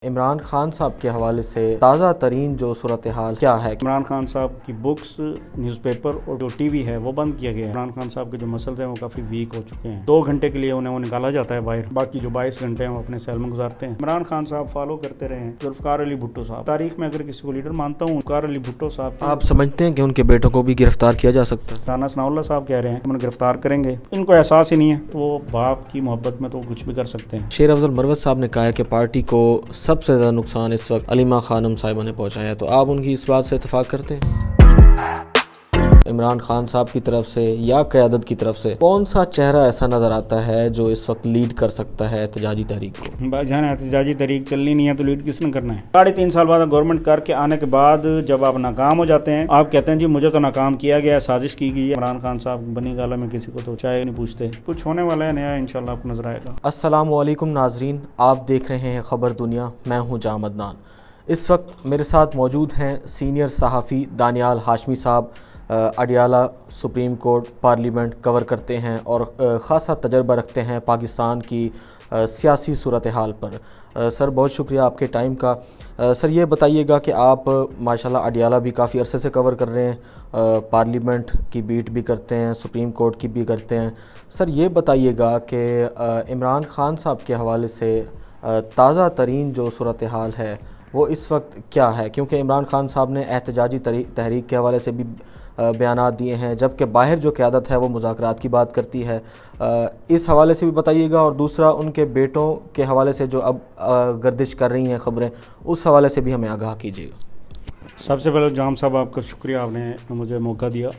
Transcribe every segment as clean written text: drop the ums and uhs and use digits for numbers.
عمران خان صاحب کے حوالے سے تازہ ترین جو صورتحال کیا ہے؟ عمران خان صاحب کی بکس، نیوز پیپر اور جو ٹی وی ہے وہ بند کیا گیا ہے۔ عمران خان صاحب کے جو مسلز ہیں وہ کافی ویک ہو چکے ہیں۔ 2 گھنٹے کے لیے انہیں وہ نکالا جاتا ہے باہر، باقی جو 22 گھنٹے ہیں وہ اپنے سیل میں گزارتے ہیں۔ عمران خان صاحب فالو کرتے رہے ہیں ذوالفقار علی بھٹو صاحب۔ تاریخ میں اگر کسی کو لیڈر مانتا ہوں ذوالفقار علی بھٹو صاحب۔ آپ سمجھتے ہیں کہ ان کے بیٹوں کو بھی گرفتار کیا جا سکتا ہے؟ رانا ثناء اللہ صاحب کہہ رہے ہیں کہ انہیں گرفتار کریں گے، ان کو احساس ہی نہیں ہے تو وہ باپ کی محبت میں تو کچھ بھی کر سکتے ہیں۔ شیر افضل مروت صاحب نے کہا ہے کہ پارٹی کو سب سے زیادہ نقصان اس وقت علیمہ خانم صاحبہ نے پہنچایا ہے، تو آپ ان کی اس بات سے اتفاق کرتے ہیں؟ عمران خان صاحب کی طرف سے یا قیادت کی طرف سے کون سا چہرہ ایسا نظر آتا ہے جو اس وقت لیڈ کر سکتا ہے احتجاجی تحریک کو؟ جہاں احتجاجی تحریک چلنی نہیں ہے تو لیڈ کس نے کرنا ہے؟ 3.5 سال بعد گورنمنٹ کر کے آنے کے بعد جب آپ ناکام ہو جاتے ہیں، آپ کہتے ہیں جی مجھے تو ناکام کیا گیا ہے، سازش کی گئی ہے۔ عمران خان صاحب بنی گالہ میں کسی کو تو چائے نہیں پوچھتے۔ کچھ ہونے والا ہے نیا، انشاءاللہ آپ کو نظر آئے گا۔ السلام علیکم ناظرین، آپ دیکھ رہے ہیں خبر دنیا، میں ہوں جام عدنان۔ اس وقت میرے ساتھ موجود ہیں سینئر صحافی دانیال ہاشمی صاحب، اڈیالہ سپریم کورٹ پارلیمنٹ کور کرتے ہیں اور خاصا تجربہ رکھتے ہیں پاکستان کی سیاسی صورتحال پر۔ سر بہت شکریہ آپ کے ٹائم کا۔ سر یہ بتائیے گا کہ آپ ماشاءاللہ اڈیالہ بھی کافی عرصے سے کور کر رہے ہیں، پارلیمنٹ کی بیٹ بھی کرتے ہیں، سپریم کورٹ کی بھی کرتے ہیں۔ سر یہ بتائیے گا کہ عمران خان صاحب کے حوالے سے تازہ ترین جو صورتحال ہے وہ اس وقت کیا ہے؟ کیونکہ عمران خان صاحب نے احتجاجی تحریک کے حوالے سے بھی بیانات دیے ہیں، جبکہ باہر جو قیادت ہے وہ مذاکرات کی بات کرتی ہے۔ اس حوالے سے بھی بتائیے گا، اور دوسرا ان کے بیٹوں کے حوالے سے جو اب گردش کر رہی ہیں خبریں، اس حوالے سے بھی ہمیں آگاہ کیجیے گا۔ سب سے پہلے جام صاحب آپ کا شکریہ، آپ نے مجھے موقع دیا۔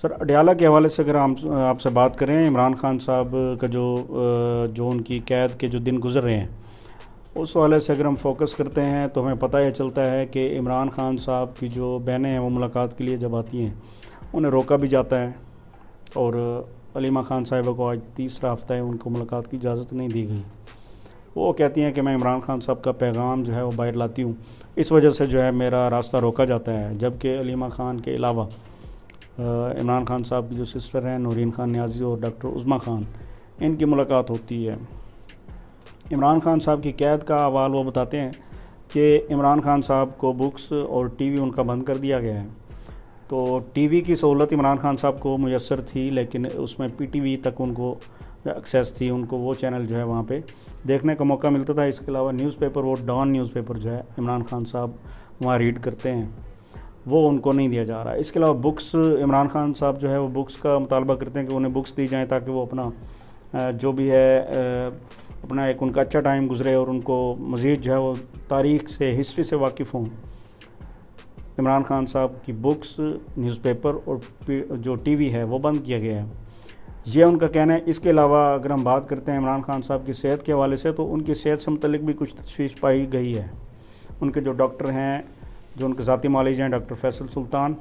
سر اڈیالہ کے حوالے سے اگر ہم آپ سے بات کریں، عمران خان صاحب کا جو ان کی قید کے جو دن گزر رہے ہیں اس حوالے سے اگر ہم فوکس کرتے ہیں تو ہمیں پتہ یہ چلتا ہے کہ عمران خان صاحب کی جو بہنیں ہیں وہ ملاقات کے لیے جب آتی ہیں انہیں روکا بھی جاتا ہے، اور علیمہ خان صاحبہ کو آج 3را ہفتہ ہے ان کو ملاقات کی اجازت نہیں دی گئی۔ وہ کہتی ہیں کہ میں عمران خان صاحب کا پیغام جو ہے وہ باہر لاتی ہوں، اس وجہ سے جو ہے میرا راستہ روکا جاتا ہے۔ جبکہ علیمہ خان کے علاوہ عمران خان صاحب کی جو سسٹر ہیں نورین خان نیازی اور ڈاکٹر عظمیٰ خان، ان کی ملاقات ہوتی ہے۔ عمران خان صاحب کی قید کا احوال وہ بتاتے ہیں کہ عمران خان صاحب کو بکس اور ٹی وی ان کا بند کر دیا گیا ہے۔ تو ٹی وی کی سہولت عمران خان صاحب کو میسر تھی، لیکن اس میں پی ٹی وی تک ان کو ایکسیس تھی، ان کو وہ چینل جو ہے وہاں پہ دیکھنے کا موقع ملتا تھا۔ اس کے علاوہ نیوز پیپر، وہ ڈان نیوز پیپر جو ہے عمران خان صاحب وہاں ریڈ کرتے ہیں، وہ ان کو نہیں دیا جا رہا۔ اس کے علاوہ بکس، عمران خان صاحب جو ہے وہ بکس کا مطالبہ کرتے ہیں کہ انہیں بکس دی جائیں تاکہ وہ اپنا جو بھی ہے اپنا ایک ان کا اچھا ٹائم گزرے اور ان کو مزید جو ہے وہ تاریخ سے، ہسٹری سے واقف ہوں۔ عمران خان صاحب کی بکس، نیوز پیپر اور جو ٹی وی ہے وہ بند کیا گیا ہے، یہ ان کا کہنا ہے۔ اس کے علاوہ اگر ہم بات کرتے ہیں عمران خان صاحب کی صحت کے حوالے سے، تو ان کی صحت سے متعلق بھی کچھ تشویش پائی گئی ہے۔ ان کے جو ڈاکٹر ہیں، جو ان کے ذاتی معالج ہیں، ڈاکٹر فیصل سلطان،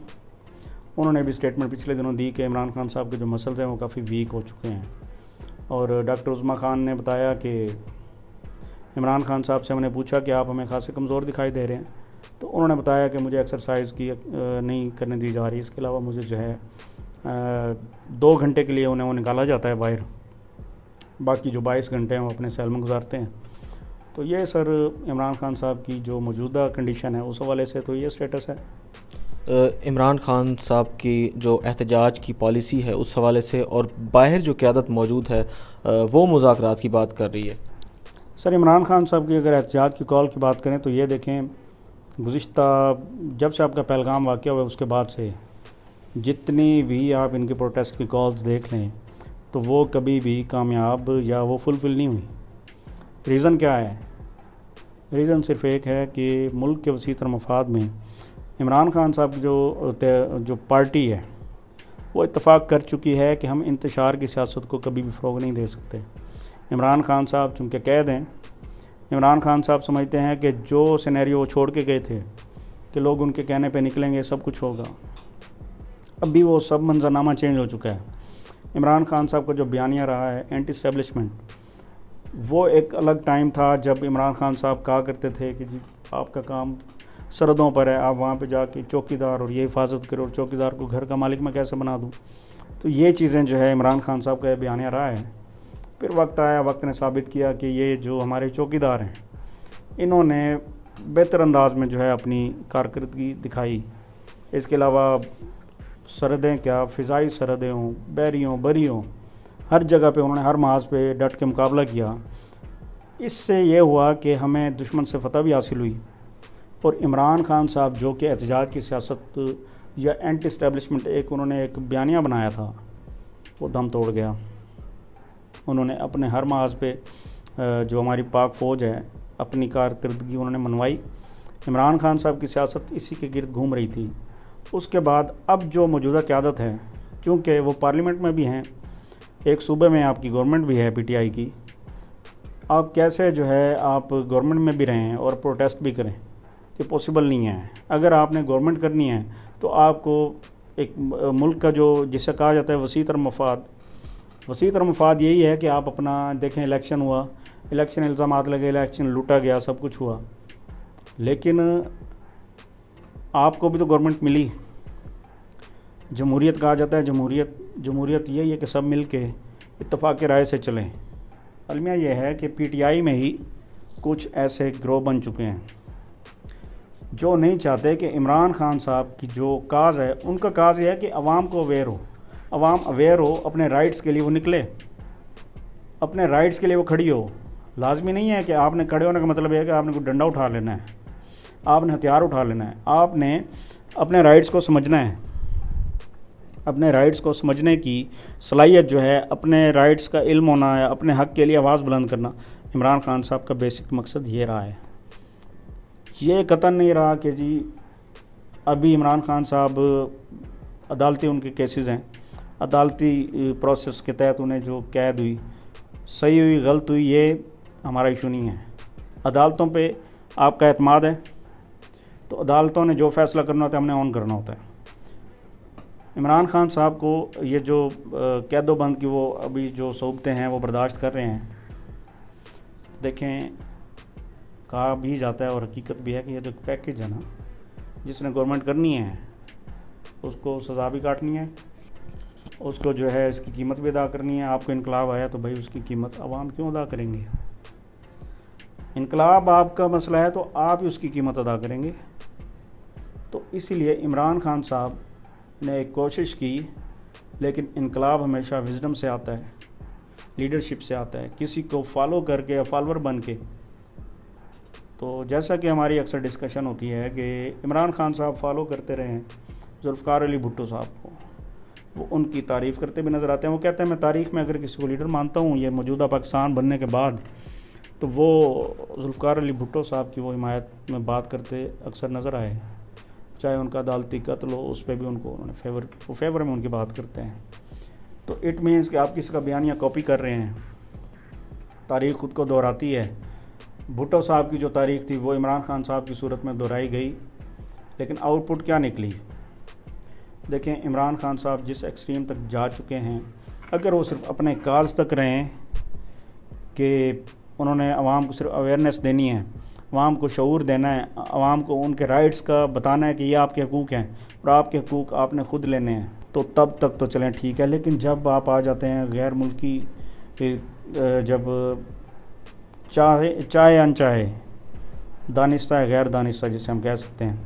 انہوں نے بھی اسٹیٹمنٹ پچھلے دنوں دی کہ عمران خان صاحب کے جو مسلز ہیں وہ کافی ویک ہو چکے ہیں۔ اور ڈاکٹر عظمیٰ خان نے بتایا کہ عمران خان صاحب سے ہم نے پوچھا کہ آپ ہمیں خاصے کمزور دکھائی دے رہے ہیں، تو انہوں نے بتایا کہ مجھے ایکسرسائز کی نہیں کرنے دی جا رہی، اس کے علاوہ مجھے جو ہے 2 گھنٹے کے لیے انہیں وہ نکالا جاتا ہے باہر، باقی جو 22 گھنٹے ہیں وہ اپنے سیل میں گزارتے ہیں۔ تو یہ سر عمران خان صاحب کی جو موجودہ کنڈیشن ہے اس حوالے سے تو یہ سٹیٹس ہے۔ عمران خان صاحب کی جو احتجاج کی پالیسی ہے اس حوالے سے، اور باہر جو قیادت موجود ہے وہ مذاکرات کی بات کر رہی ہے۔ سر عمران خان صاحب کی اگر احتجاج کی کال کی بات کریں تو یہ دیکھیں، گزشتہ جب سے آپ کا پہلگام واقعہ ہوا اس کے بعد سے جتنی بھی آپ ان کے پروٹیسٹ کی کالز دیکھ لیں تو وہ کبھی بھی کامیاب یا وہ فلفل نہیں ہوئی۔ ریزن کیا ہے؟ ریزن صرف ایک ہے کہ ملک کے وسیع تر مفاد میں عمران خان صاحب کی جو پارٹی ہے وہ اتفاق کر چکی ہے کہ ہم انتشار کی سیاست کو کبھی بھی فروغ نہیں دے سکتے۔ عمران خان صاحب چونکہ قید ہیں، عمران خان صاحب سمجھتے ہیں کہ جو سینیریو وہ چھوڑ کے گئے تھے کہ لوگ ان کے کہنے پہ نکلیں گے، سب کچھ ہوگا، اب بھی وہ سب منظرنامہ چینج ہو چکا ہے۔ عمران خان صاحب کا جو بیانیہ رہا ہے اینٹی اسٹیبلشمنٹ، وہ ایک الگ ٹائم تھا جب عمران خان صاحب کہا کرتے تھے کہ جی آپ کا کام سرحدوں پر ہے، آپ وہاں پہ جا کے چوکیدار اور یہ حفاظت کرو، اور چوکیدار کو گھر کا مالک میں کیسے بنا دوں۔ تو یہ چیزیں جو ہے عمران خان صاحب کا بیانیہ رہا ہے۔ پھر وقت آیا، وقت نے ثابت کیا کہ یہ جو ہمارے چوکیدار ہیں انہوں نے بہتر انداز میں جو ہے اپنی کارکردگی دکھائی. اس کے علاوہ سرحدیں کیا، فضائی سرحدیں ہوں، بحری ہوں، بری ہوں، ہر جگہ پہ انہوں نے ہر محاذ پہ ڈٹ کے مقابلہ کیا. اس سے یہ ہوا کہ ہمیں دشمن سے فتح بھی حاصل ہوئی، اور عمران خان صاحب جو کہ احتجاج کی سیاست یا اینٹی اسٹیبلشمنٹ انہوں نے ایک بیانیہ بنایا تھا، وہ دم توڑ گیا. انہوں نے اپنے ہر محاذ پہ جو ہماری پاک فوج ہے اپنی کارکردگی انہوں نے منوائی. عمران خان صاحب کی سیاست اسی کے گرد گھوم رہی تھی. اس کے بعد اب جو موجودہ قیادت ہے، چونکہ وہ پارلیمنٹ میں بھی ہیں، ایک صوبے میں آپ کی گورنمنٹ بھی ہے پی ٹی آئی کی، آپ کیسے جو ہے آپ گورنمنٹ میں بھی رہیں اور پروٹیسٹ بھی کریں؟ یہ پاسبل نہیں ہے. اگر آپ نے گورنمنٹ کرنی ہے تو آپ کو ایک ملک کا جو جسے کہا جاتا ہے وسیع تر مفاد یہی ہے کہ آپ اپنا دیکھیں. الیکشن ہوا، الیکشن الزامات لگے، الیکشن لوٹا گیا، سب کچھ ہوا، لیکن آپ کو بھی تو گورنمنٹ ملی. جمہوریت کہا جاتا ہے، جمہوریت یہی ہے کہ سب مل کے اتفاق رائے سے چلیں. المیہ یہ ہے کہ پی ٹی آئی میں ہی کچھ ایسے گروہ بن چکے ہیں جو نہیں چاہتے کہ عمران خان صاحب کی جو کاز ہے، ان کا کاز یہ ہے کہ عوام کو عوام اویئر ہو، اپنے رائٹس کے لیے وہ نکلے، اپنے رائٹس کے لیے وہ کھڑی ہو. لازمی نہیں ہے کہ آپ نے کھڑے ہونے کا مطلب یہ ہے کہ آپ نے کوئی ڈنڈا اٹھا لینا ہے، آپ نے ہتھیار اٹھا لینا ہے. آپ نے اپنے رائٹس کو سمجھنا ہے، اپنے رائٹس کو سمجھنے کی صلاحیت جو ہے، اپنے رائٹس کا علم ہونا ہے، اپنے حق کے لیے آواز بلند کرنا. عمران خان صاحب کا بیسک مقصد یہ رہا ہے. یہ قطعاً نہیں رہا کہ جی ابھی عمران خان صاحب عدالتی ان کے کیسز ہیں، عدالتی پروسیس کے تحت انہیں جو قید ہوئی، صحیح ہوئی غلط ہوئی، یہ ہمارا ایشو نہیں ہے. عدالتوں پہ آپ کا اعتماد ہے تو عدالتوں نے جو فیصلہ کرنا ہوتا ہے ہم نے اون کرنا ہوتا ہے. عمران خان صاحب کو یہ جو قید و بند کی وہ ابھی جو صعوبتیں ہیں وہ برداشت کر رہے ہیں. دیکھیں، کہا بھی جاتا ہے اور حقیقت بھی ہے کہ یہ جو پیکیج ہے نا، جس نے گورنمنٹ کرنی ہے اس کو سزا بھی کاٹنی ہے، اس کو جو ہے اس کی قیمت بھی ادا کرنی ہے. آپ کو انقلاب آیا تو بھائی اس کی قیمت عوام کیوں ادا کریں گے؟ انقلاب آپ کا مسئلہ ہے تو آپ ہی اس کی قیمت ادا کریں گے. تو اسی لیے عمران خان صاحب نے ایک کوشش کی، لیکن انقلاب ہمیشہ وزڈم سے آتا ہے، لیڈرشپ سے آتا ہے، کسی کو فالو کر کے یا فالوور بن کے. تو جیسا کہ ہماری اکثر ڈسکشن ہوتی ہے کہ عمران خان صاحب فالو کرتے رہے ہیں ذوالفقار علی بھٹو صاحب کو، وہ ان کی تعریف کرتے بھی نظر آتے ہیں. وہ کہتے ہیں میں تاریخ میں اگر کسی کو لیڈر مانتا ہوں یہ موجودہ پاکستان بننے کے بعد، تو وہ ذوالفقار علی بھٹو صاحب کی وہ حمایت میں بات کرتے اکثر نظر آئے. چاہے ان کا عدالتی قتل ہو، اس پہ بھی ان کو انہوں نے فیور میں ان کی بات کرتے ہیں. تو اٹ مینس کہ آپ کسی کا بیانیہ کاپی کر رہے ہیں. تاریخ خود کو دہراتی ہے. بھٹو صاحب کی جو تاریخ تھی وہ عمران خان صاحب کی صورت میں دہرائی گئی، لیکن آؤٹ پٹ کیا نکلی؟ دیکھیں، عمران خان صاحب جس ایکسٹریم تک جا چکے ہیں، اگر وہ صرف اپنے کالز تک رہیں کہ انہوں نے عوام کو صرف اویئرنیس دینی ہے، عوام کو شعور دینا ہے، عوام کو ان کے رائٹس کا بتانا ہے کہ یہ آپ کے حقوق ہیں اور آپ کے حقوق آپ نے خود لینے ہیں، تو تب تک تو چلیں ٹھیک ہے. لیکن جب آپ آ جاتے ہیں غیر ملکی، جب چاہے انچاہے، دانستہ ہے غیر دانستہ جسے ہم کہہ سکتے ہیں،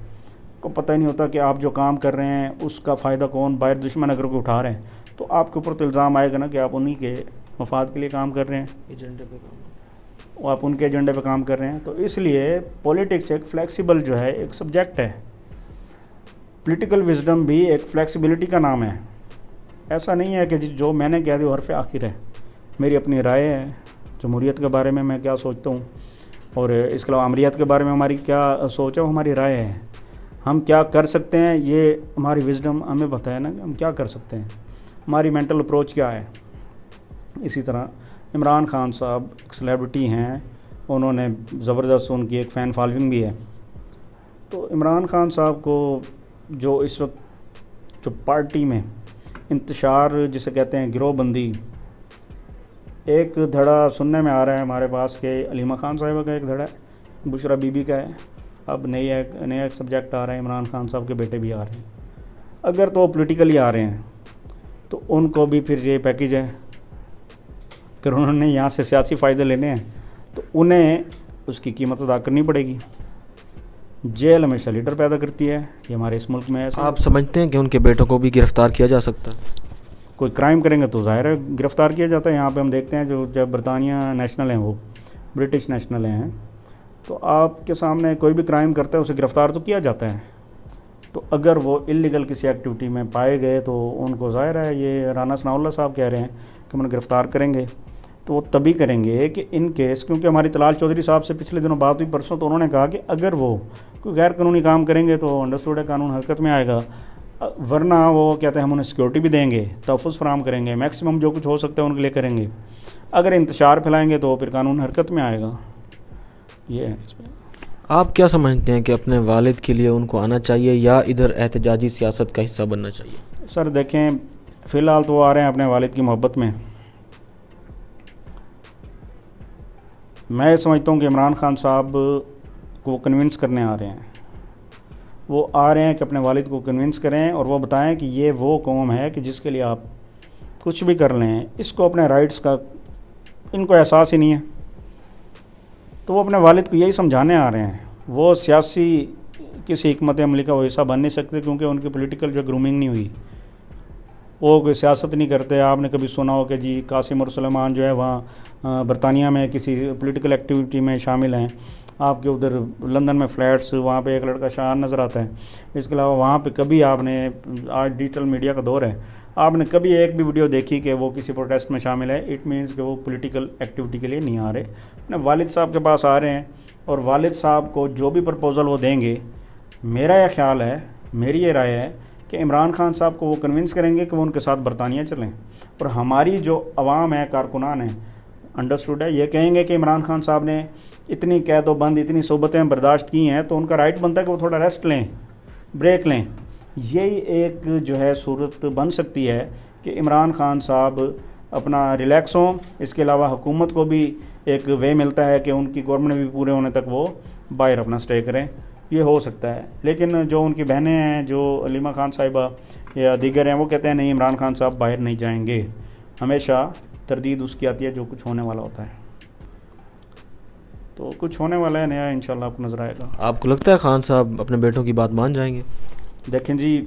کو پتہ ہی نہیں ہوتا کہ آپ جو کام کر رہے ہیں اس کا فائدہ کون، باہر دشمن اگر کوئی اٹھا رہے ہیں تو آپ کے اوپر تو الزام آئے گا نا کہ آپ انہی کے مفاد کے لیے کام کر رہے ہیں، ایجنڈے پہ کام، وہ آپ ان کے ایجنڈے پہ کام کر رہے ہیں. تو اس لیے پولیٹکس ایک فلیکسیبل جو ہے ایک سبجیکٹ ہے. پولیٹیکل وزڈم بھی ایک فلیکسیبلٹی کا نام ہے. ایسا نہیں ہے کہ جو میں نے کہہ دیا حرف آخر ہے. میری اپنی رائے ہے جمہوریت کے بارے میں کیا سوچتا ہوں، اور اس کے علاوہ امریت کے بارے میں ہماری کیا سوچ ہے، وہ ہماری رائے ہے. ہم کیا کر سکتے ہیں یہ ہماری وزڈم ہمیں بتائے نا کہ ہم کیا کر سکتے ہیں، ہماری مینٹل اپروچ کیا ہے. اسی طرح عمران خان صاحب ایک سیلیبریٹی ہیں، انہوں نے زبردست ان کی ایک فین فالوئنگ بھی ہے. تو عمران خان صاحب کو جو اس وقت جو پارٹی میں انتشار جسے کہتے ہیں گروہ بندی، ایک دھڑا سننے میں آ رہا ہے ہمارے پاس کہ علیمہ خان صاحبہ کا ایک دھڑا ہے، بشرا بی بی کا ہے، اب نیا ایک سبجیکٹ آ رہا ہے، عمران خان صاحب کے بیٹے بھی آ رہے ہیں. اگر تو پولیٹیکلی آ رہے ہیں تو ان کو بھی پھر یہ پیکیج ہے. اگر انہوں نے یہاں سے سیاسی فائدے لینے ہیں تو انہیں اس کی قیمت ادا کرنی پڑے گی. جیل ہمیشہ لیڈر پیدا کرتی ہے, یہ ہمارے اس ملک میں ایسا. آپ سمجھتے ہیں کہ ان کے بیٹوں کو بھی گرفتار کیا جا سکتا ہے؟ کوئی کرائم کریں گے تو ظاہر ہے گرفتار کیا جاتا ہے. یہاں پہ ہم دیکھتے ہیں جو جب برطانیہ نیشنل ہیں, وہ برٹش نیشنل ہیں, تو آپ کے سامنے کوئی بھی کرائم کرتا ہے اسے گرفتار تو کیا جاتا ہے. تو اگر وہ اللیگل کسی ایکٹیویٹی میں پائے گئے تو ان کو ظاہر ہے, یہ رانا ثناء اللہ صاحب کہہ رہے ہیں کہ ہم گرفتار کریں گے, تو وہ تبھی کریں گے کہ ان کیس, کیونکہ ہماری طلال چودھری صاحب سے پچھلے دنوں بات ہوئی پرسوں, تو انہوں نے کہا کہ اگر وہ کوئی غیر قانونی کام کریں گے تو انڈرسٹوڈ ہے قانون حرکت میں آئے گا, ورنہ وہ کہتے ہیں ہم انہیں سیکورٹی بھی دیں گے, تحفظ فراہم کریں گے, میکسیمم جو کچھ ہو سکتا ہے ان کے لیے کریں گے. اگر انتشار پھیلائیں گے تو پھر قانون حرکت میں آئے گا. یہ ہے اس میں. آپ کیا سمجھتے ہیں کہ اپنے والد کے لیے ان کو آنا چاہیے یا ادھر احتجاجی سیاست کا حصہ بننا چاہیے؟ سر دیکھیں, فی الحال تو وہ آ رہے ہیں اپنے والد کی محبت میں. میں سمجھتا ہوں کہ عمران خان صاحب کو وہ کنونس کرنے آ رہے ہیں. وہ آ رہے ہیں کہ اپنے والد کو کنونس کریں اور وہ بتائیں کہ یہ وہ قوم ہے کہ جس کے لیے آپ کچھ بھی کر لیں, اس کو اپنے رائٹس کا ان کو احساس ہی نہیں ہے. تو وہ اپنے والد کو یہی سمجھانے آ رہے ہیں. وہ سیاسی کسی حکمت عملی کا وہ حصہ بن نہیں سکتے کیونکہ ان کی پولیٹیکل جو گرومنگ نہیں ہوئی, وہ کوئی سیاست نہیں کرتے. آپ نے کبھی سنا ہو کہ جی قاسم اور سلیمان جو ہے وہاں برطانیہ میں کسی پولیٹیکل ایکٹیویٹی میں شامل ہیں, آپ کے ادھر لندن میں فلیٹس, وہاں پہ ایک لڑکا شان نظر آتا ہے. اس کے علاوہ وہاں پہ کبھی آپ نے, آج ڈیجیٹل میڈیا کا دور ہے, آپ نے کبھی ایک بھی ویڈیو دیکھی کہ وہ کسی پروٹیسٹ میں شامل ہے؟ اٹ مینس کہ وہ پولیٹیکل ایکٹیویٹی کے لیے نہیں آ رہے, اپنے والد صاحب کے پاس آ رہے ہیں. اور والد صاحب کو جو بھی پرپوزل وہ دیں گے, میرا یہ خیال ہے, میری یہ رائے ہے کہ عمران خان صاحب کو وہ کنونس کریں گے کہ وہ ان کے ساتھ برطانیہ چلیں. اور ہماری جو عوام ہے, کارکنان ہیں, انڈرسٹوڈ ہے, یہ کہیں گے کہ عمران خان صاحب نے اتنی قید و بند, اتنی صحبتیں برداشت کی ہیں, تو ان کا رائٹ بنتا ہے کہ وہ تھوڑا ریسٹ لیں, بریک لیں. یہی ایک جو ہے صورت بن سکتی ہے کہ عمران خان صاحب اپنا ریلیکس ہوں. اس کے علاوہ حکومت کو بھی ایک وے ملتا ہے کہ ان کی گورنمنٹ بھی پورے ہونے تک وہ باہر اپنا سٹے کریں. یہ ہو سکتا ہے. لیکن جو ان کی بہنیں ہیں, جو علیمہ خان صاحبہ یا دیگر ہیں, وہ کہتے ہیں نہیں, عمران خان صاحب باہر نہیں جائیں گے. ہمیشہ تردید اس کی آتی ہے جو کچھ ہونے والا ہوتا ہے. تو کچھ ہونے والا ہے نیا, انشاءاللہ آپ کو نظر آئے گا. آپ کو لگتا ہے خان صاحب اپنے بیٹوں کی بات مان جائیں گے؟ دیکھیں جی,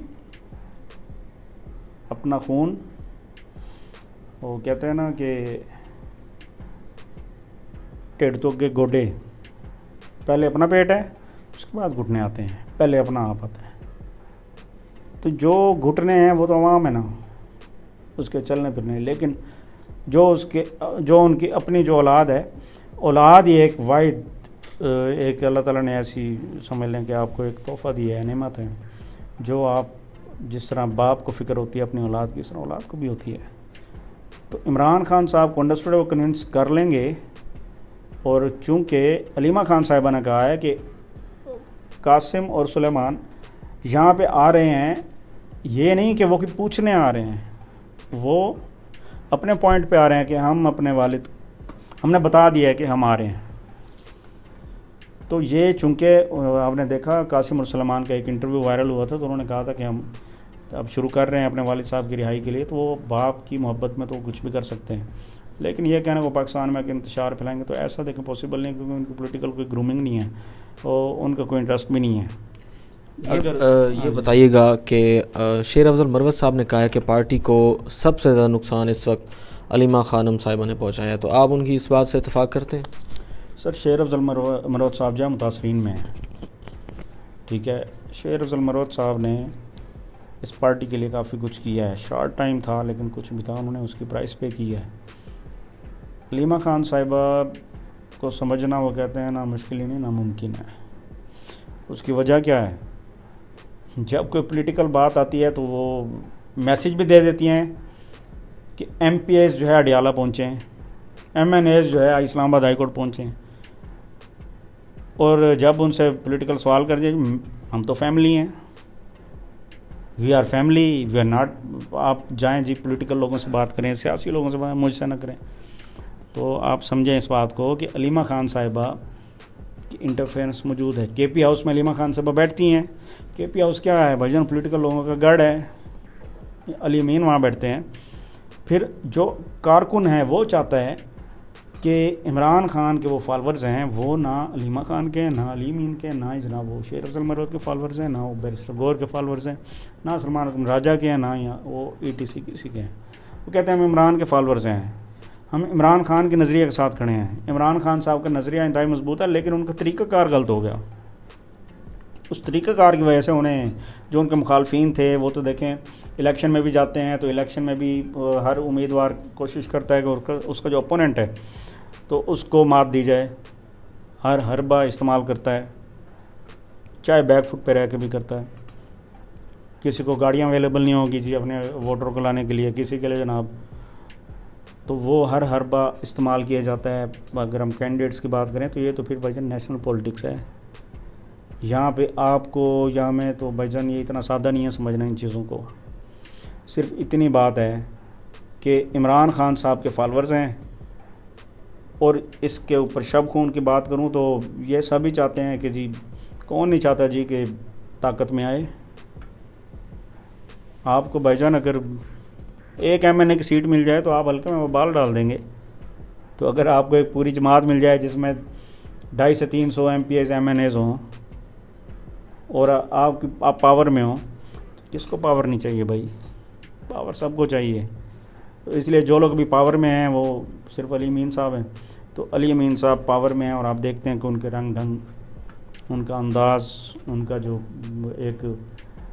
اپنا خون, وہ کہتے ہیں نا کہ ٹیڑھ تو کے گوڈے, پہلے اپنا پیٹ ہے, اس کے بعد گھٹنے آتے ہیں, پہلے اپنا آپ آتا ہے. تو جو گھٹنے ہیں وہ تو عوام ہے نا, اس کے چلنے پھرنے. لیکن جو ان کی اپنی جو اولاد ہے, اولاد یہ ایک واحد ایک اللہ تعالیٰ نے ایسی سمجھ لیں کہ آپ کو ایک تحفہ دیا ہے, نعمت ہے, جو آپ جس طرح باپ کو فکر ہوتی ہے اپنی اولاد کی, اس طرح اولاد کو بھی ہوتی ہے. تو عمران خان صاحب کو انڈرسٹوڈ وہ کنونس کر لیں گے. اور چونکہ علیمہ خان صاحبہ نے کہا ہے کہ قاسم اور سلیمان یہاں پہ آ رہے ہیں, یہ نہیں کہ وہ پوچھنے آ رہے ہیں, وہ اپنے پوائنٹ پہ آ رہے ہیں کہ ہم اپنے والد, ہم نے بتا دیا ہے کہ ہم آ رہے ہیں. تو یہ چونکہ آپ نے دیکھا قاسم اور سلیمان کا ایک انٹرویو وائرل ہوا تھا, تو انہوں نے کہا تھا کہ ہم اب شروع کر رہے ہیں اپنے والد صاحب کی رہائی کے لیے. تو وہ باپ کی محبت میں تو کچھ بھی کر سکتے ہیں. لیکن یہ کہنا کہ پاکستان میں کہ انتشار پھیلائیں گے, تو ایسا دیکھیں پاسبل نہیں, کیونکہ ان کی پولیٹیکل کوئی گرومنگ نہیں ہے اور ان کا کوئی انٹرسٹ بھی نہیں ہے. یہ بتائیے گا کہ شیر افضل مروت صاحب نے کہا ہے کہ پارٹی کو سب سے زیادہ نقصان اس وقت علیمہ خانم صاحبہ نے پہنچایا ہے, تو آپ ان کی اس بات سے اتفاق کرتے ہیں؟ سر شیر افضل مروت صاحب جو ہے متاثرین میں ہیں, ٹھیک ہے. شیر افضل مروت صاحب نے اس پارٹی کے لیے کافی کچھ کیا ہے. شارٹ ٹائم تھا لیکن کچھ بھی تھا, انہوں نے اس کی پرائس پے کی ہے. علیمہ خان صاحبہ کو سمجھنا, وہ کہتے ہیں نا مشکل ہی نہیں ناممکن ہے. اس کی وجہ کیا ہے؟ جب کوئی پولیٹیکل بات آتی ہے تو وہ میسیج بھی دے دیتی ہیں کہ ایم پی ایز جو ہے اڈیالہ پہنچے ہیں, ایم این ایز جو ہے اسلام آباد ہائی کورٹ پہنچے ہیں. اور جب ان سے پولیٹیکل سوال کر دیا, ہم تو فیملی ہیں, we are family, we are not, آپ جائیں جی پولیٹیکل لوگوں سے بات کریں, سیاسی لوگوں سے بات, مجھ سے نہ کریں. تو آپ سمجھیں اس بات کو کہ علیمہ خان صاحبہ کی انٹرفیئرنس موجود ہے. کے پی ہاؤس میں علیمہ خان صاحبہ بیٹھتی ہیں. کے پی ہاؤس کیا ہے بھجن, پولیٹیکل لوگوں کا گڑھ ہے, علی امین وہاں بیٹھتے ہیں. پھر جو کارکن ہے وہ چاہتا ہے کہ عمران خان کے وہ فالورز ہیں وہ نہ علیمہ خان کے ہیں، نہ علی امین کے ہیں، نہ ہی جناب وہ شیر افضل مروت کے فالورز ہیں، نہ وہ بیرسٹر گور کے فالورز ہیں، نہ سلمان اکرم راجہ کے ہیں، نہ وہ ETC کسی کے ہیں۔ وہ کہتے ہیں ہم عمران کے فالورز ہیں، ہم عمران خان کے نظریے کے ساتھ کھڑے ہیں۔ عمران خان صاحب کا نظریہ انتہائی مضبوط ہے، لیکن ان کا طریقہ کار غلط ہو گیا۔ اس طریقہ کار کی وجہ سے انہیں جو ان کے مخالفین تھے وہ تو دیکھیں الیکشن میں بھی جاتے ہیں، تو الیکشن میں بھی ہر امیدوار کوشش کرتا ہے کہ اس کا جو اپوننٹ ہے تو اس کو مات دی جائے، ہر حربہ استعمال کرتا ہے، چاہے بیک فٹ پہ رہ کے بھی کرتا ہے۔ کسی کو گاڑیاں اویلیبل نہیں ہوگی جی اپنے ووٹر کو لانے کے لیے، کسی کے لیے جناب، تو وہ ہر حربہ استعمال کیا جاتا ہے۔ اگر ہم کینڈیڈیٹس کی بات کریں تو یہ تو پھر بھائی جان نیشنل پولیٹکس ہے۔ یہاں پہ آپ کو یا میں تو بھائی جان یہ اتنا سادہ نہیں ہے سمجھنا ان چیزوں کو۔ صرف اتنی بات ہے کہ عمران خان صاحب کے فالورز ہیں، اور اس کے اوپر شب خون کی بات کروں تو یہ سبھی چاہتے ہیں کہ جی کون نہیں چاہتا جی کہ طاقت میں آئے۔ آپ کو بھائی جان اگر ایک MNA کی سیٹ مل جائے تو آپ ہلکے میں بال ڈال دیں گے، تو اگر آپ کو ایک پوری جماعت مل جائے جس میں 250 سے 300 MPs MNAs ہوں اور آپ پاور میں ہوں، تو کس کو پاور نہیں چاہیے بھائی؟ پاور سب کو چاہیے۔ تو اس لیے جو لوگ بھی پاور میں ہیں وہ صرف علی امین صاحب ہیں، تو علی امین صاحب پاور میں ہیں، اور آپ دیکھتے ہیں کہ ان کے رنگ ڈھنگ، ان کا انداز، ان کا جو ایک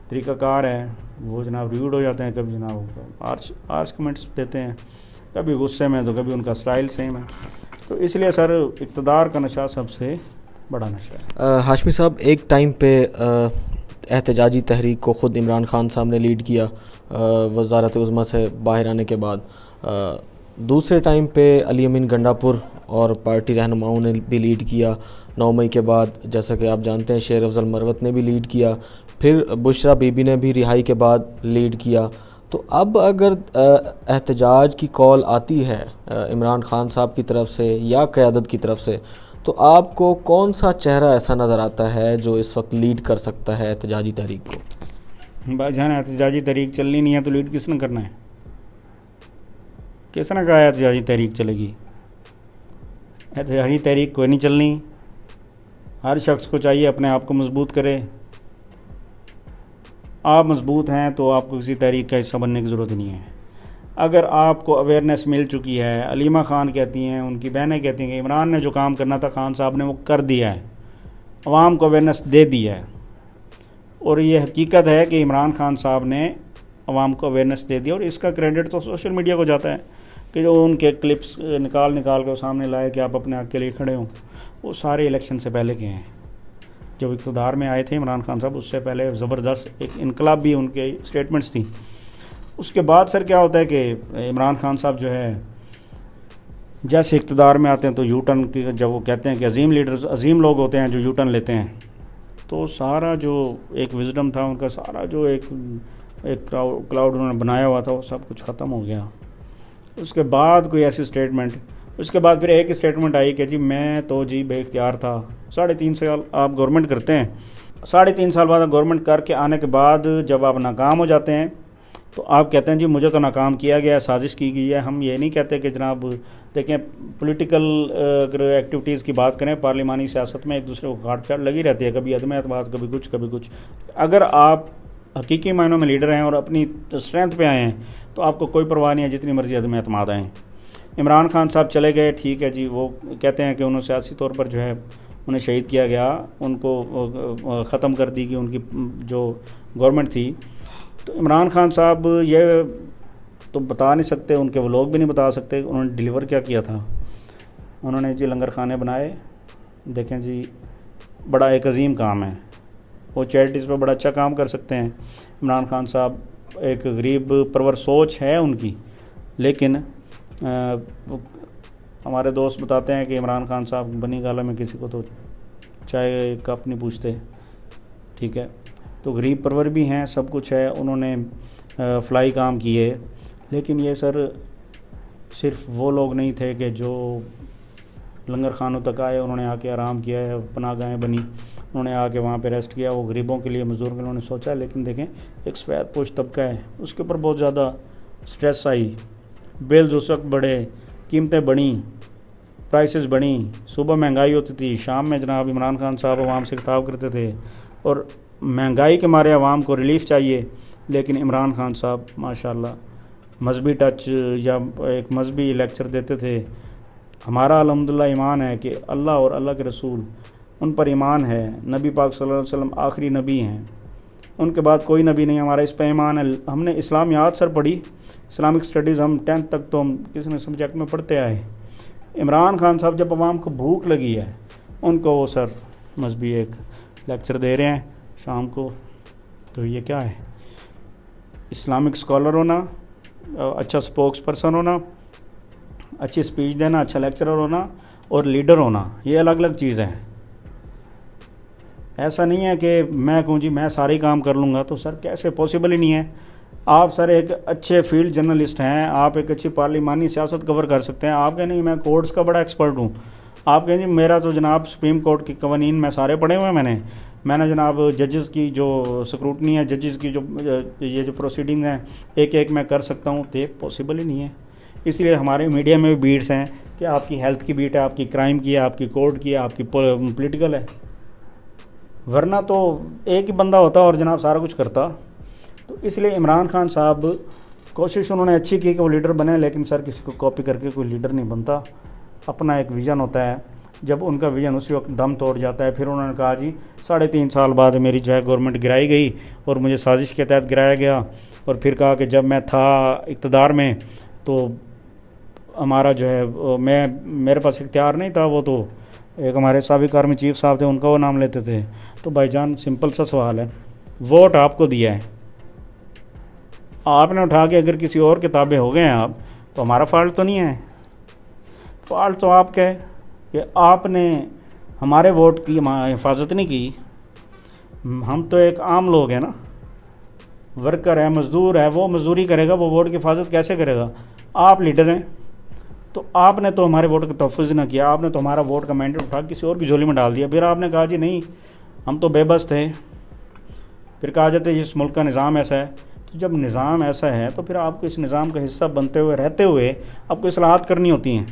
طریقہ کار ہے وہ جناب ریوڈ ہو جاتے ہیں، کبھی جناب آرش کمنٹس دیتے ہیں، کبھی غصے میں، تو کبھی ان کا سٹائل سیم ہے۔ تو اس لیے سر اقتدار کا نشہ سب سے بڑا نشہ ہے۔ ہاشمی صاحب، ایک ٹائم پہ احتجاجی تحریک کو خود عمران خان صاحب نے لیڈ کیا وزارت عظمیٰ سے باہر آنے کے بعد، دوسرے ٹائم پہ علی امین گنڈا پور اور پارٹی رہنماؤں نے بھی لیڈ کیا 9 مئی کے بعد، جیسا کہ آپ جانتے ہیں شیر افضل مروت نے بھی لیڈ کیا، پھر بشرا بی بی نے بھی رہائی کے بعد لیڈ کیا۔ تو اب اگر احتجاج کی کال آتی ہے عمران خان صاحب کی طرف سے یا قیادت کی طرف سے، تو آپ کو کون سا چہرہ ایسا نظر آتا ہے جو اس وقت لیڈ کر سکتا ہے احتجاجی تحریک کو؟ بھائی جان احتجاجی تحریک چلنی نہیں ہے تو لیڈ کس نے کرنا ہے؟ کس نے کہا احتجاجی تحریک چلے گی؟ احتجاجی تحریک کوئی نہیں چلنی۔ ہر شخص کو چاہیے اپنے آپ کو مضبوط کرے۔ آپ مضبوط ہیں تو آپ کو کسی تحریک کا حصہ بننے کی ضرورت نہیں ہے۔ اگر آپ کو اویئرنیس مل چکی ہے، علیمہ خان کہتی ہیں، ان کی بہنیں کہتی ہیں کہ عمران نے جو کام کرنا تھا خان صاحب نے وہ کر دیا ہے، عوام کو اویئرنیس دے دی ہے، اور یہ حقیقت ہے کہ عمران خان صاحب نے عوام کو اویئرنیس دے دیا، اور اس کا کریڈٹ تو سوشل میڈیا کو جاتا ہے کہ جو ان کے کلپس نکال کے وہ سامنے لائے کہ آپ اپنے حق کے لیے کھڑے ہوں، وہ سارے الیکشن سے پہلے کے ہیں۔ جب اقتدار میں آئے تھے عمران خان صاحب اس سے پہلے زبردست ایک انقلاب بھی ان کے اسٹیٹمنٹس تھیں۔ اس کے بعد سر کیا ہوتا ہے کہ عمران خان صاحب جو ہے جیسے اقتدار میں آتے ہیں تو یو ٹرن کی، جب وہ کہتے ہیں کہ عظیم لیڈرز، عظیم لوگ ہوتے ہیں جو یو ٹرن لیتے ہیں، تو سارا جو ایک وزڈم تھا ان کا، سارا جو ایک کلاؤڈ انہوں نے بنایا ہوا تھا وہ سب کچھ ختم ہو گیا۔ اس کے بعد کوئی ایسی اسٹیٹمنٹ، اس کے بعد پھر ایک اسٹیٹمنٹ آئی کہ جی میں تو جی بے اختیار تھا۔ 3.5 سال آپ گورنمنٹ کرتے ہیں، 3.5 سال بعد گورنمنٹ کر کے آنے کے بعد جب آپ ناکام ہو جاتے ہیں تو آپ کہتے ہیں جی مجھے تو ناکام کیا گیا ہے، سازش کی گئی ہے۔ ہم یہ نہیں کہتے کہ جناب دیکھیں پولیٹیکل اگر ایکٹیویٹیز کی بات کریں، پارلیمانی سیاست میں ایک دوسرے کو گھاٹ پیٹ لگی رہتی ہے، کبھی عدم اعتماد، کبھی کچھ۔ اگر آپ حقیقی معنوں میں لیڈر ہیں اور اپنی اسٹرینتھ پہ آئے ہیں تو آپ کو کوئی پرواہ نہیں ہے جتنی مرضی عدم اعتماد آئیں۔ عمران خان صاحب چلے گئے، ٹھیک ہے جی، وہ کہتے ہیں کہ انہوں سیاسی طور پر جو ہے انہیں شہید کیا گیا، ان کو ختم کر دی گئی ان کی جو گورنمنٹ تھی۔ تو عمران خان صاحب یہ تو بتا نہیں سکتے، ان کے وہ لوگ بھی نہیں بتا سکتے انہوں نے ڈیلیور کیا تھا۔ انہوں نے جی لنگر خانے بنائے، دیکھیں جی بڑا ایک عظیم کام ہے، وہ چیریٹیز پہ بڑا اچھا کام کر سکتے ہیں عمران خان صاحب، ایک غریب پرور سوچ ہے ان کی، لیکن ہمارے دوست بتاتے ہیں کہ عمران خان صاحب بنی گالہ میں کسی کو تو چائے کپ نہیں پوچھتے، ٹھیک ہے، تو غریب پرور بھی ہیں، سب کچھ ہے، انہوں نے فلائی کام کیے، لیکن یہ سر صرف وہ لوگ نہیں تھے کہ جو لنگر خانوں تک آئے، انہوں نے آ کے آرام کیا ہے، پناہ گاہیں بنی، انہوں نے آ کے وہاں پہ ریسٹ کیا، وہ غریبوں کے لیے، مزدوروں کے لیے انہوں نے سوچا، لیکن دیکھیں ایک سفید پوش طبقہ ہے، اس کے اوپر بہت زیادہ سٹریس آئی، بلز اس وقت بڑھے، قیمتیں بڑھیں، پرائسز بڑھیں، صبح مہنگائی ہوتی تھی، شام میں جناب عمران خان صاحب عوام سے خطاب کرتے تھے، اور مہنگائی کے مارے عوام کو ریلیف چاہیے، لیکن عمران خان صاحب ماشاءاللہ مذہبی ٹچ یا ایک مذہبی لیکچر دیتے تھے. ہمارا الحمدللہ ایمان ہے کہ اللہ اور اللہ کے رسول ان پر ایمان ہے. نبی پاک صلی اللہ علیہ وسلم آخری نبی ہیں، ان کے بعد کوئی نبی نہیں. ہمارا اس پہ ایمان ہے. ہم نے اسلامیات سر پڑھی، اسلامک اسٹڈیز ہم 10th تک تو ہم کسی نے سبجیکٹ میں پڑھتے آئے. عمران خان صاحب جب عوام کو بھوک لگی ہے، ان کو وہ سر مذہبی ایک لیکچر دے رہے ہیں شام کو. تو یہ کیا ہے؟ اسلامک اسکالر ہونا، اچھا سپوکس پرسن ہونا، اچھی اسپیچ دینا، اچھا لیکچرر ہونا اور لیڈر ہونا، یہ الگ الگ چیز ہے. ایسا نہیں ہے کہ میں کہوں جی میں سارے کام کر لوں گا، تو سر کیسے؟ پاسبل ہی نہیں ہے. آپ سر ایک اچھے فیلڈ جرنلسٹ ہیں، آپ ایک اچھی پارلیمانی سیاست کور کر سکتے ہیں. آپ کہیں نہیں میں کورٹس کا بڑا ایکسپرٹ ہوں، آپ کہیں جی میرا تو جناب سپریم کورٹ کے قوانین میں سارے پڑھے ہوئے ہیں. میں نے جناب ججز کی جو سکروٹنی ہے، ججز کی جو یہ جو پروسیڈنگ ہیں ایک ایک میں کر سکتا ہوں. تو پاسبل ہی نہیں ہے. اس لیے ہمارے میڈیا میں بھی بیٹس ہیں کہ آپ کی ہیلتھ کی بیٹ ہے، آپ کی کرائم کی ہے، آپ کی کورٹ کی ہے، آپ کی پولیٹیکل ہے. ورنہ تو ایک ہی بندہ ہوتا اور جناب سارا کچھ کرتا. تو اس لیے عمران خان صاحب کوشش انہوں نے اچھی کی کہ وہ لیڈر بنے، لیکن سر کسی کو کاپی کر کے کوئی لیڈر نہیں بنتا. اپنا ایک ویژن ہوتا ہے. جب ان کا ویژن اسی وقت دم توڑ جاتا ہے، پھر انہوں نے کہا جی 3.5 سال بعد میری جو ہے گورنمنٹ گرائی گئی اور مجھے سازش کے تحت گرایا گیا. اور پھر کہا کہ جب میں تھا اقتدار میں تو ہمارا جو ہے میرے پاس اختیار نہیں تھا، وہ تو ایک ہمارے سابق آرمی چیف صاحب تھے، ان کا وہ نام لیتے تھے. تو بھائی جان سمپل سا سوال ہے، ووٹ آپ کو دیا ہے، آپ نے اٹھا کے اگر کسی اور کتابیں ہو گئے ہیں آپ، تو ہمارا فالٹ تو نہیں ہے. فالٹ تو آپ کا ہے کہ آپ نے ہمارے ووٹ کی حفاظت نہیں کی. ہم تو ایک عام لوگ ہیں نا، ورکر ہے، مزدور ہے، وہ مزدوری کرے گا، وہ ووٹ کی حفاظت کیسے کرے گا؟ آپ لیڈر ہیں تو آپ نے تو ہمارے ووٹ کا تحفظ نہ کیا، آپ نے تو ہمارا ووٹ کا مینڈیٹ اٹھا کسی اور کی جھولی میں ڈال دیا. پھر آپ نے کہا جی نہیں ہم تو بے بس تھے. پھر کہا جاتا ہے اس ملک کا نظام ایسا ہے. تو جب نظام ایسا ہے تو پھر آپ کو اس نظام کا حصہ بنتے ہوئے رہتے ہوئے آپ کو اصلاحات کرنی ہوتی ہیں.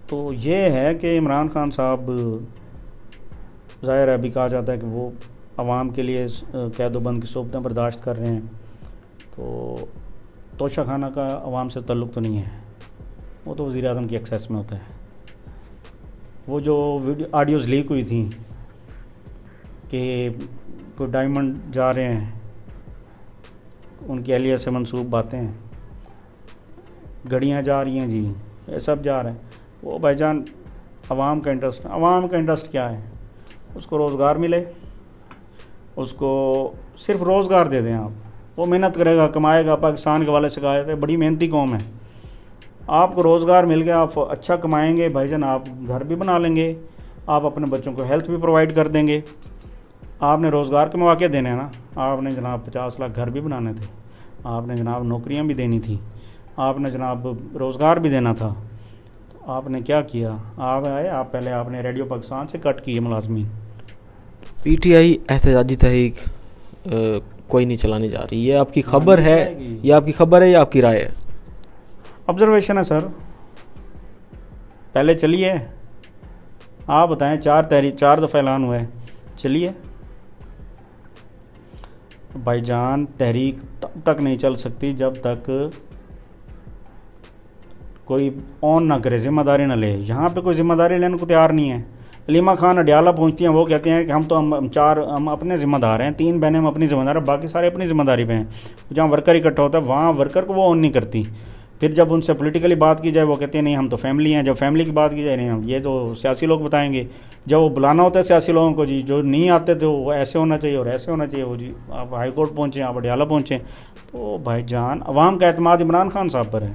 تو یہ ہے کہ عمران خان صاحب ظاہر ہے ابھی کہا جاتا ہے کہ وہ عوام کے لیے قید و بند کی صحبتیں برداشت کر رہے ہیں. تو توشہ خانہ کا عوام سے تعلق تو نہیں ہے، وہ تو وزیر اعظم کی ایکسیس میں ہوتا ہے. وہ جو آڈیوز لیک ہوئی تھیں کہ کوئی ڈائمنڈ جا رہے ہیں، ان کی اہلیہ سے منسوب باتیں ہیں، گڑیاں جا رہی ہیں جی، یہ سب جا رہے ہیں. وہ بھائی جان عوام کا انٹرسٹ کیا ہے؟ اس کو روزگار ملے، اس کو صرف روزگار دے دیں. آپ وہ محنت کرے گا، کمائے گا. پاکستان کے والے سے کہا جاتا ہے بڑی محنتی قوم ہے. آپ کو روزگار مل گیا، آپ اچھا کمائیں گے بھائی جان، آپ گھر بھی بنا لیں گے، آپ اپنے بچوں کو ہیلتھ بھی پرووائڈ کر دیں گے. آپ نے روزگار کے مواقع دینے ہیں نا. آپ نے جناب 50 لاکھ گھر بھی بنانے تھے، آپ نے جناب نوکریاں بھی دینی تھی، آپ نے جناب روزگار بھی دینا تھا. تو آپ نے کیا کیا؟ آپ پہلے آپ نے ریڈیو پاکستان سے کٹ کیے ملازمین. پی ٹی آئی احتجاجی تحریک کوئی نہیں چلانے جا رہی. یہ آپ کی خبر ہے، یہ آپ کی خبر ہے یا آپ کی رائے ہے؟ آبزرویشن ہے سر. پہلے چلیے آپ بتائیں. 4 دفعہ اعلان ہوا ہے، چلیے. بھائی جان تحریک تب تک نہیں چل سکتی جب تک کوئی اون نہ کرے، ذمہ داری نہ لے. یہاں پہ کوئی ذمہ داری لینے کو تیار نہیں ہے. علیمہ خان اڈیالہ پہنچتی ہیں، وہ کہتے ہیں کہ ہم اپنے ذمہ دار ہیں، 3 بہنیں ہم اپنی ذمہ دار ہیں، باقی سارے اپنی ذمہ داری پہ ہیں. جہاں ورکر اکٹھا ہوتا ہے وہاں ورکر کو وہ اون نہیں کرتی. پھر جب ان سے پولیٹیکلی بات کی جائے وہ کہتے ہیں نہیں ہم تو فیملی ہیں. جب فیملی کی بات کی جائے نہیں ہم یہ تو سیاسی لوگ بتائیں گے. جب وہ بلانا ہوتا ہے سیاسی لوگوں کو، جی جو نہیں آتے تو وہ ایسے ہونا چاہیے اور ایسے ہونا چاہیے. وہ جی آپ ہائی کورٹ پہنچیں، آپ اڈیالہ پہنچیں. تو بھائی جان عوام کا اعتماد عمران خان صاحب پر ہے.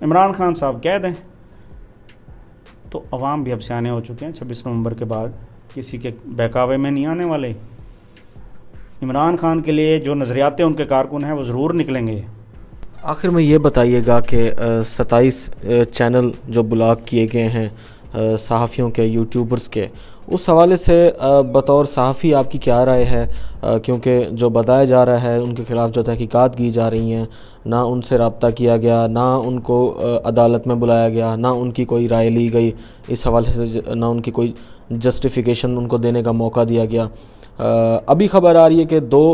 عمران خان صاحب کہہ دیں تو عوام بھی اب سیانے ہو چکے ہیں. 26 نومبر کے بعد کسی کے بہکاوے میں نہیں آنے والے. عمران خان کے لیے جو نظریاتے ان کے کارکن ہیں وہ ضرور نکلیں گے. آخر میں یہ بتائیے گا کہ 27 چینل جو بلاک کیے گئے ہیں صحافیوں کے، یوٹیوبرز کے، اس حوالے سے بطور صحافی آپ کی کیا رائے ہے؟ کیونکہ جو بتایا جا رہا ہے ان کے خلاف جو تحقیقات کی جا رہی ہیں، نہ ان سے رابطہ کیا گیا، نہ ان کو عدالت میں بلایا گیا، نہ ان کی کوئی رائے لی گئی اس حوالے سے، نہ ان کی کوئی جسٹیفیکیشن ان کو دینے کا موقع دیا گیا۔ ابھی خبر آ رہی ہے کہ دو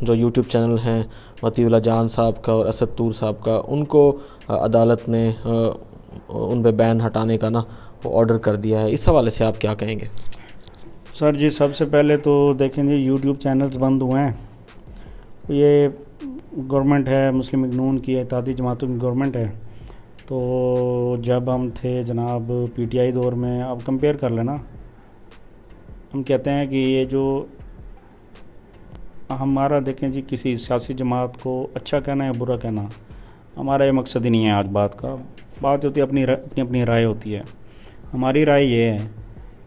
جو یوٹیوب چینل ہیں، مطیع اللہ جان صاحب کا اور اسد طور صاحب کا، ان کو عدالت نے ان پہ بین ہٹانے کا وہ آرڈر کر دیا ہے۔ اس حوالے سے آپ کیا کہیں گے؟ سر جی، سب سے پہلے تو دیکھیں جی، یوٹیوب چینلز بند ہوئے ہیں، یہ گورنمنٹ ہے، مسلم لیگ نون کی اتحادی جماعتوں کی گورنمنٹ ہے۔ تو جب ہم تھے جناب پی ٹی آئی دور میں، اب کمپیئر کر لینا، ہم کہتے ہیں کہ یہ جو ہمارا دیکھیں جی، کسی سیاسی جماعت کو اچھا کہنا یا برا کہنا ہمارا یہ مقصد ہی نہیں ہے۔ آج بات ہوتی ہے، اپنی رائے ہوتی ہے۔ ہماری رائے یہ ہے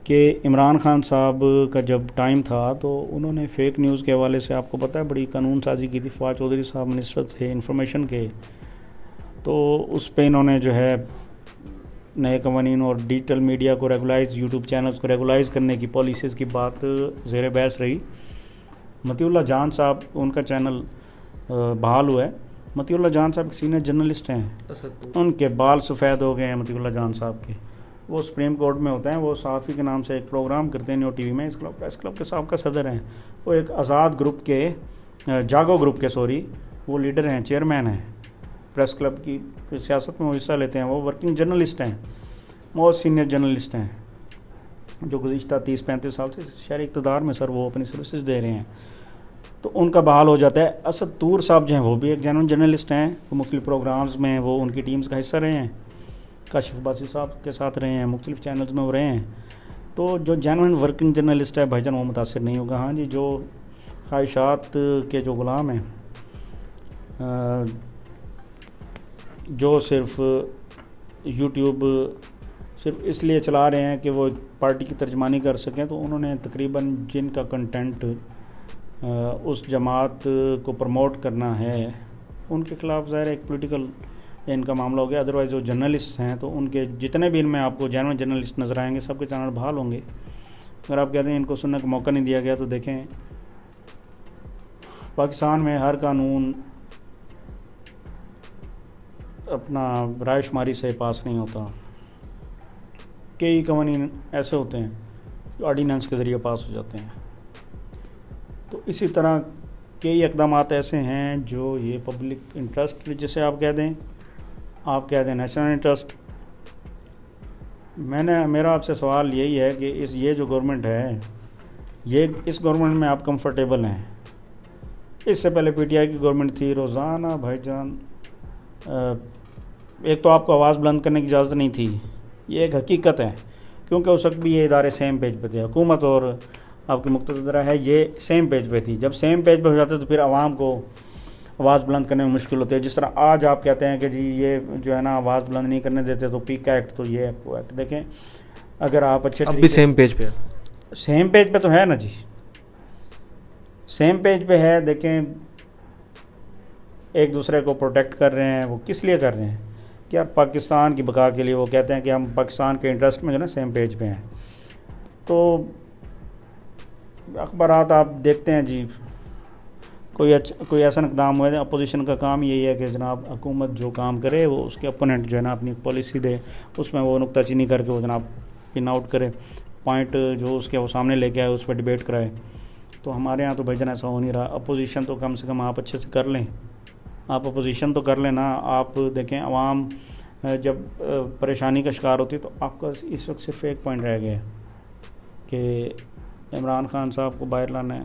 کہ عمران خان صاحب کا جب ٹائم تھا تو انہوں نے فیک نیوز کے حوالے سے، آپ کو پتہ ہے، بڑی قانون سازی کی تھی۔ فواد چودھری صاحب منسٹر تھے انفارمیشن کے، تو اس پہ انہوں نے جو ہے نئے قوانین اور ڈیجیٹل میڈیا کو ریگولائز، یوٹیوب چینلز کو ریگولائز کرنے کی پالیسیز کی بات زیر بحث رہی۔ مطیع اللہ جان صاحب، ان کا چینل بحال ہوا ہے۔ مطیع اللہ جان صاحب سینئر جرنلسٹ ہیں، ان کے بال سفید ہو گئے ہیں مطیع اللہ جان صاحب کے۔ وہ سپریم کورٹ میں ہوتے ہیں، وہ صحافی کے نام سے ایک پروگرام کرتے ہیں نیو ٹی وی میں، پریس کلب کے سابقہ صدر ہیں۔ وہ ایک آزاد گروپ کے، جاگو گروپ کے وہ لیڈر ہیں، چیئرمین ہیں پریس کلب کی، سیاست میں وہ حصہ لیتے ہیں۔ وہ ورکنگ جرنلسٹ ہیں، بہت سینئر جرنلسٹ ہیں، جو گزشتہ 30-35 سال سے شہری اقتدار میں سر وہ اپنی سروسز دے رہے ہیں۔ تو ان کا بحال ہو جاتا ہے۔ اسد طور صاحب جو ہیں، وہ بھی ایک جینوئن جرنلسٹ ہیں، وہ مختلف پروگرامز میں وہ ان کی ٹیمز کا حصہ رہے ہیں، کاشف عباسی صاحب کے ساتھ رہے ہیں، مختلف چینلز میں وہ رہے ہیں۔ تو جو جینوئن ورکنگ جرنلسٹ ہے بھائی جان، وہ متاثر نہیں ہوگا۔ ہاں جی، جو خواہشات کے جو غلام ہیں، جو صرف یوٹیوب صرف اس لیے چلا رہے ہیں کہ وہ پارٹی کی ترجمانی کر سکیں، تو انہوں نے تقریباً جن کا کنٹینٹ اس جماعت کو پروموٹ کرنا ہے، ان کے خلاف ظاہر ایک پولیٹیکل ان کا معاملہ ہو گیا۔ ادروائز جو جرنلسٹ ہیں، تو ان کے جتنے بھی ان میں آپ کو جینوئن جرنلسٹ نظر آئیں گے، سب کے چینل بحال ہوں گے۔ اگر آپ کہتے ہیں ان کو سننے کا موقع نہیں دیا گیا، تو دیکھیں پاکستان میں ہر قانون اپنا رائے شماری سے پاس نہیں ہوتا۔ کئی قوانین ایسے ہوتے ہیں جو آرڈیننس کے ذریعے پاس ہو جاتے ہیں۔ تو اسی طرح کئی اقدامات ایسے ہیں جو یہ پبلک انٹرسٹ جسے آپ کہہ دیں نیشنل انٹرسٹ۔ میرا آپ سے سوال یہی ہے کہ یہ جو گورنمنٹ ہے، اس گورنمنٹ میں آپ کمفرٹیبل ہیں؟ اس سے پہلے پی ٹی آئی کی گورنمنٹ تھی، روزانہ بھائی جان، ایک تو آپ کو آواز بلند کرنے کی اجازت نہیں تھی، یہ ایک حقیقت ہے، کیونکہ اس وقت بھی یہ ادارے سیم پیج پہ تھے، حکومت اور آپ کی مقتدرہ ہے یہ سیم پیج پہ تھی۔ جب سیم پیج پہ ہو جاتے تو پھر عوام کو آواز بلند کرنے میں مشکل ہوتی ہے۔ جس طرح آج آپ کہتے ہیں کہ جی یہ جو ہے نا آواز بلند نہیں کرنے دیتے، تو پی کا ایکٹ، تو یہ ایکٹ دیکھیں، اگر آپ اچھے اب بھی سیم پیج پہ تو ہے نا جی، سیم پیج پہ ہے۔ دیکھیں ایک دوسرے کو پروٹیکٹ کر رہے ہیں، وہ کس لیے کر رہے ہیں؟ کیا پاکستان کی بقا کے لیے؟ وہ کہتے ہیں کہ ہم پاکستان کے انٹرسٹ میں جو ہے نا سیم پیج پہ ہیں۔ تو اخبارات آپ دیکھتے ہیں جی، کوئی ایسا اقدام ہوئے، اپوزیشن کا کام یہی ہے کہ جناب حکومت جو کام کرے وہ اس کے اپوننٹ جو ہے نا اپنی پالیسی دے، اس میں وہ نکتہ چینی کر کے وہ جناب پن آؤٹ کرے، پوائنٹ جو اس کے وہ سامنے لے کے آئے اس پہ ڈیبیٹ کرائے۔ تو ہمارے ہاں تو بھائی جان ایسا ہو نہیں رہا۔ اپوزیشن تو کم سے کم آپ اچھے سے کر لیں، آپ اپوزیشن تو کر لیں نا۔ آپ دیکھیں عوام جب پریشانی کا شکار ہوتی ہے، تو آپ کا اس وقت صرف ایک پوائنٹ رہ گیا کہ عمران خان صاحب کو باہر لانا ہے۔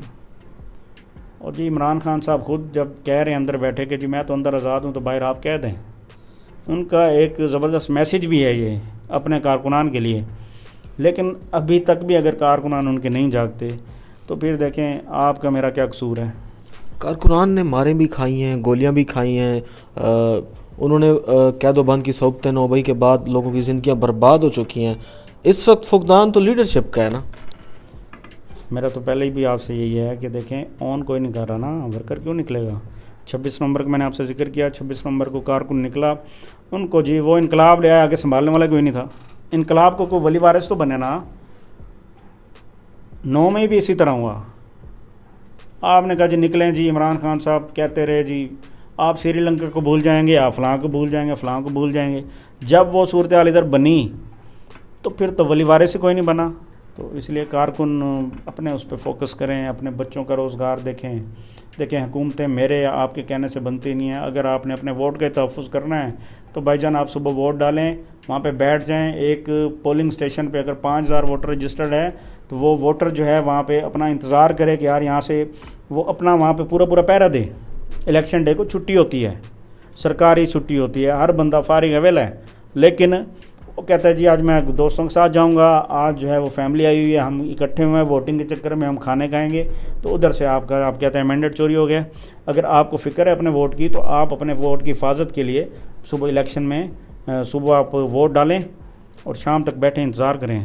اور جی عمران خان صاحب خود جب کہہ رہے ہیں اندر بیٹھے کہ جی میں تو اندر آزاد ہوں، تو باہر آپ کہہ دیں۔ ان کا ایک زبردست میسیج بھی ہے یہ اپنے کارکنان کے لیے، لیکن ابھی تک بھی اگر کارکنان ان کے نہیں جاگتے تو پھر دیکھیں آپ کا میرا کیا قصور ہے۔ کارکنان نے ماریں بھی کھائی ہیں، گولیاں بھی کھائی ہیں، انہوں نے قید و بند کی صحبتیں نوبئی کے بعد لوگوں کی زندگیاں برباد ہو چکی ہیں۔ اس وقت فقدان تو لیڈرشپ کا ہے نا۔ میرا تو پہلے ہی بھی آپ سے یہی ہے کہ دیکھیں اون کوئی نہیں کر رہا نا، ورکر کیوں نکلے گا؟ 26 نومبر کو میں نے آپ سے ذکر کیا، 26 نومبر کو کارکن نکلا، ان کو جی وہ انقلاب لے آیا، آگے سنبھالنے والا کوئی نہیں تھا۔ انقلاب کو کوئی ولی وارث تو بنے نا. 9 میں بھی اسی طرح ہوا. آپ نے کہا جی نکلیں جی، عمران خان صاحب کہتے رہے جی آپ سری لنکا کو بھول جائیں گے، آپ فلاں کو بھول جائیں گے، فلاں کو بھول جائیں گے. جب وہ صورتحال ادھر بنی تو پھر تو ولی وارث ہی کوئی نہیں بنا. تو اس لیے کارکن اپنے اس پہ فوکس کریں، اپنے بچوں کا روزگار دیکھیں. حکومتیں میرے یا آپ کے کہنے سے بنتی نہیں ہیں. اگر آپ نے اپنے ووٹ کا تحفظ کرنا ہے تو بھائی جان آپ صبح ووٹ ڈالیں، وہاں پہ بیٹھ جائیں. ایک پولنگ اسٹیشن پہ اگر 5000 ووٹر رجسٹرڈ ہے تو وہ ووٹر جو ہے وہاں پہ اپنا انتظار کرے کہ یار یہاں سے وہ اپنا وہاں پہ پورا پہرا دے. الیکشن ڈے کو چھٹی ہوتی ہے، سرکاری چھٹی ہوتی ہے، ہر بندہ فارغ اویل ہے. لیکن وہ کہتا ہے جی آج میں دوستوں کے ساتھ جاؤں گا، آج جو ہے وہ فیملی آئی ہوئی ہے، ہم اکٹھے ہوئے ہیں ووٹنگ کے چکر میں، ہم کھانے کھائیں گے. تو ادھر سے آپ کہتے ہیں مینڈیٹ چوری ہو گیا. اگر آپ کو فکر ہے اپنے ووٹ کی تو آپ اپنے ووٹ کی حفاظت کے لیے صبح الیکشن میں صبح آپ ووٹ ڈالیں اور شام تک بیٹھیں انتظار کریں.